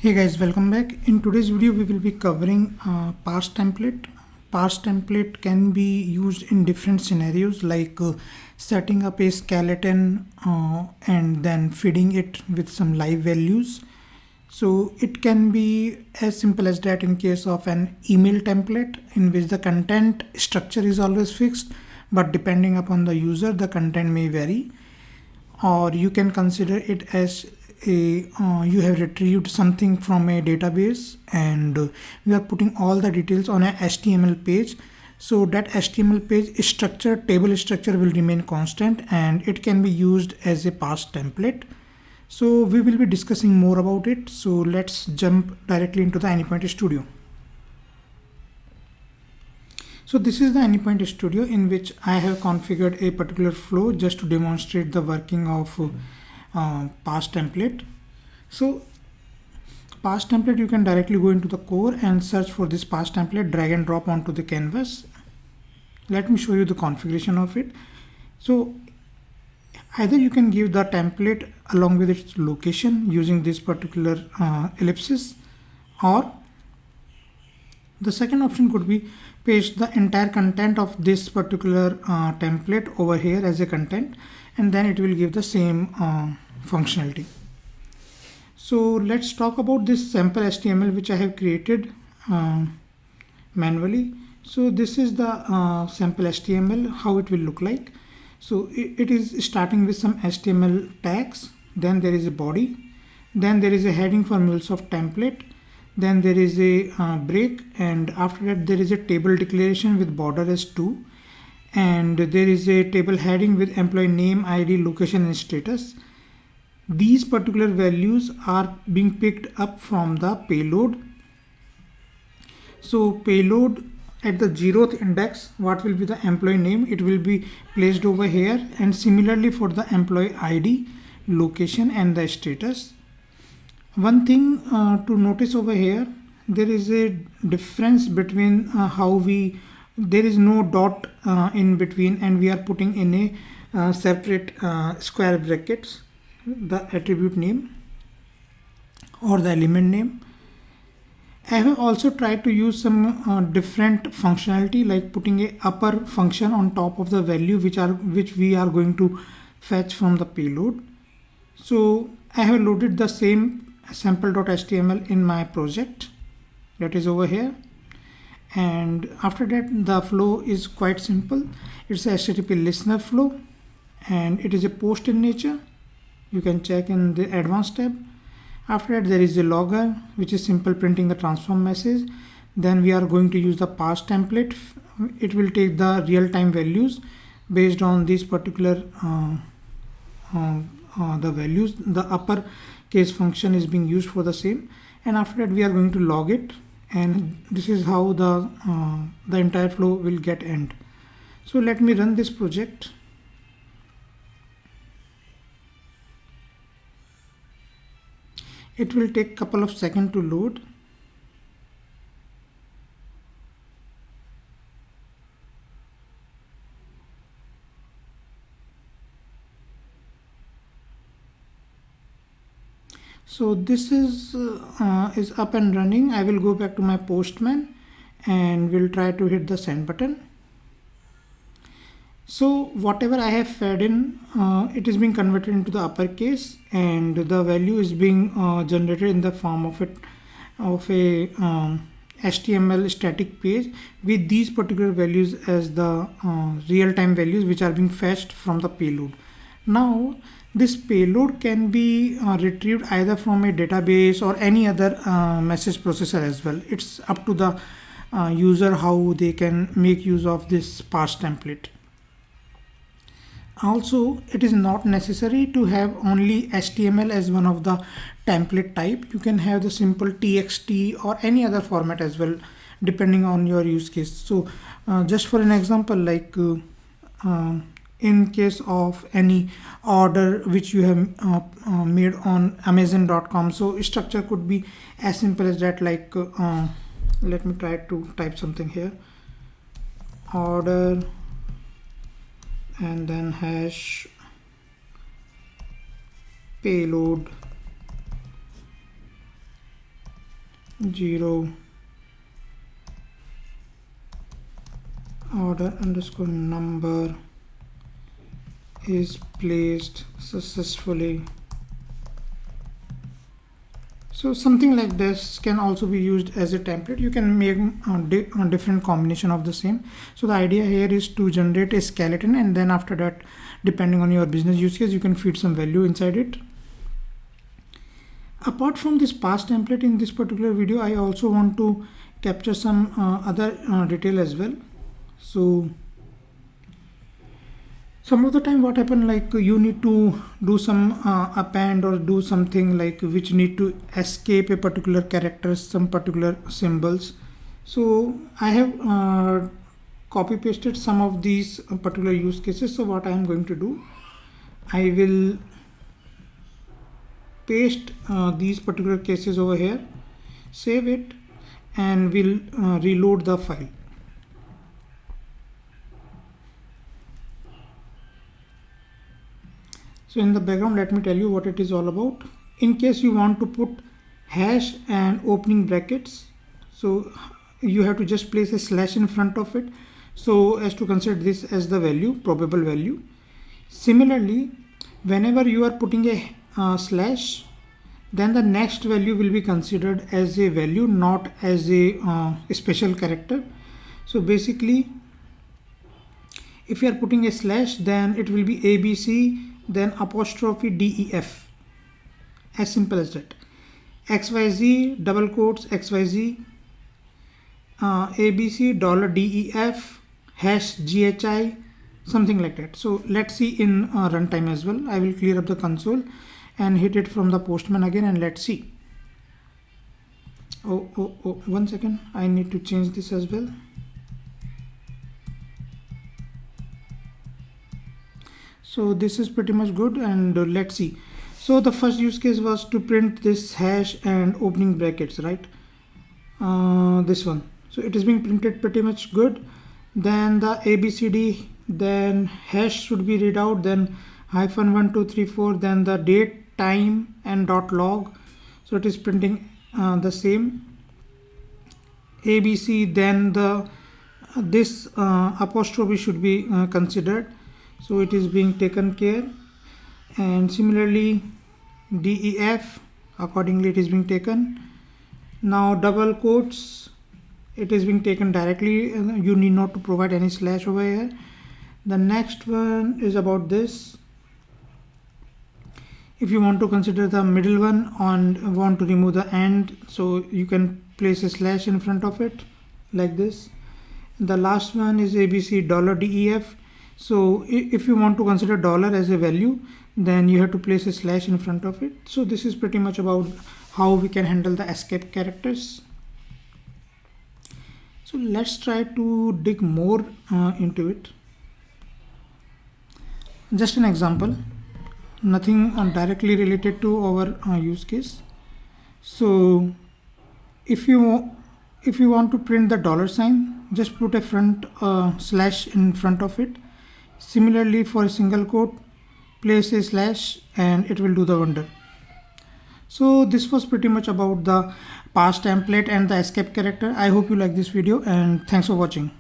Hey guys, welcome back. In today's video we will be covering parse template. Parse template can be used in different scenarios like setting up a skeleton and then feeding it with some live values. So it can be as simple as that in case of an email template in which the content structure is always fixed, but depending upon the user the content may vary. Or you can consider it as you have retrieved something from a database and you are putting all the details on a HTML page. So that HTML page structure, table structure will remain constant and it can be used as a parse template. So we will be discussing more about it. So let's jump directly into the AnyPoint Studio. So this is the AnyPoint Studio in which I have configured a particular flow just to demonstrate the working of parse template. So parse template, you can directly go into the core and search for this parse template, drag and drop onto the canvas. Let me show you the configuration of it. So either you can give the template along with its location using this particular ellipsis, or the second option could be paste the entire content of this particular template over here as a content, and then it will give the same functionality. So let's talk about this sample HTML which I have created manually. So this is the sample HTML, how it will look like. So it is starting with some HTML tags, then there is a body, then there is a heading for MuleSoft template, then there is a break, and after that there is a table declaration with border as 2, and there is a table heading with employee name, ID, location and status. These particular values are being picked up from the payload. So payload at the 0th index, what will be the employee name? It will be placed over here, and similarly for the employee ID, location and the status. One thing to notice over here, there is a difference between there is no dot in between, and we are putting in a separate square brackets the attribute name or the element name. I have also tried to use some different functionality, like putting a upper function on top of the value which we are going to fetch from the payload. So I have loaded the same sample.html in my project, that is over here, and after that the flow is quite simple. It's a HTTP listener flow and it is a post in nature. You can check in the advanced tab. After that there is a logger which is simple printing the transform message. Then we are going to use the parse template. It will take the real-time values based on these particular the values. The upper case function is being used for the same, and after that we are going to log it, and this is how the entire flow will get end. So let me run this project. It will take a couple of seconds to load. So this is up and running. I will go back to my Postman and will try to hit the send button. So whatever I have fed in, it is being converted into the uppercase, and the value is being generated in the form of a HTML static page with these particular values as the real-time values which are being fetched from the payload. Now this payload can be retrieved either from a database or any other message processor as well. It's up to the user how they can make use of this parse template. Also, it is not necessary to have only HTML as one of the template type. You can have the simple TXT or any other format as well, depending on your use case. So just for an example, like in case of any order which you have made on Amazon.com, so structure could be as simple as that, like let me try to type something here, order and then hash payload 0 order underscore number is placed successfully. So something like this can also be used as a template. You can make a different combination of the same. So the idea here is to generate a skeleton, and then after that, depending on your business use case, you can feed some value inside it. Apart from this past template in this particular video, I also want to capture some other detail as well. So some of the time what happen, like you need to do some append or do something like which need to escape a particular character, some particular symbols. So I have copy pasted some of these particular use cases. So what I am going to do, I will paste these particular cases over here, save it, and we'll reload the file. So in the background, let me tell you what it is all about. In case you want to put hash and opening brackets, so you have to just place a slash in front of it, so as to consider this as the value, probable value. Similarly, whenever you are putting a slash, then the next value will be considered as a value, not as a special character. So basically, if you are putting a slash, then it will be ABC, then apostrophe DEF, as simple as that. XYZ, double quotes XYZ, ABC, $DEF, hash GHI, something like that. So let's see in runtime as well. I will clear up the console and hit it from the Postman again, and let's see. Oh, 1 second, I need to change this as well. So this is pretty much good, and let's see. So the first use case was to print this hash and opening brackets, right? This one. So it is being printed pretty much good. Then the ABCD, then hash should be read out, then -1 2 3 4, then the date, time, and .log. So it is printing the same ABC. Then the this apostrophe should be considered. So it is being taken care, and similarly DEF, accordingly it is being taken. Now double quotes, it is being taken directly, you need not to provide any slash over here. The next one is about this. If you want to consider the middle one and want to remove the end, so you can place a slash in front of it like this. The last one is ABC $DEF. So if you want to consider dollar as a value, then you have to place a slash in front of it. So this is pretty much about how we can handle the escape characters. So let's try to dig more into it. Just an example, nothing directly related to our use case. So if you want to print the $sign, just put a front slash in front of it. Similarly, for a single quote, place a slash and it will do the wonder. So this was pretty much about the past template and the escape character. I hope you like this video, and thanks for watching.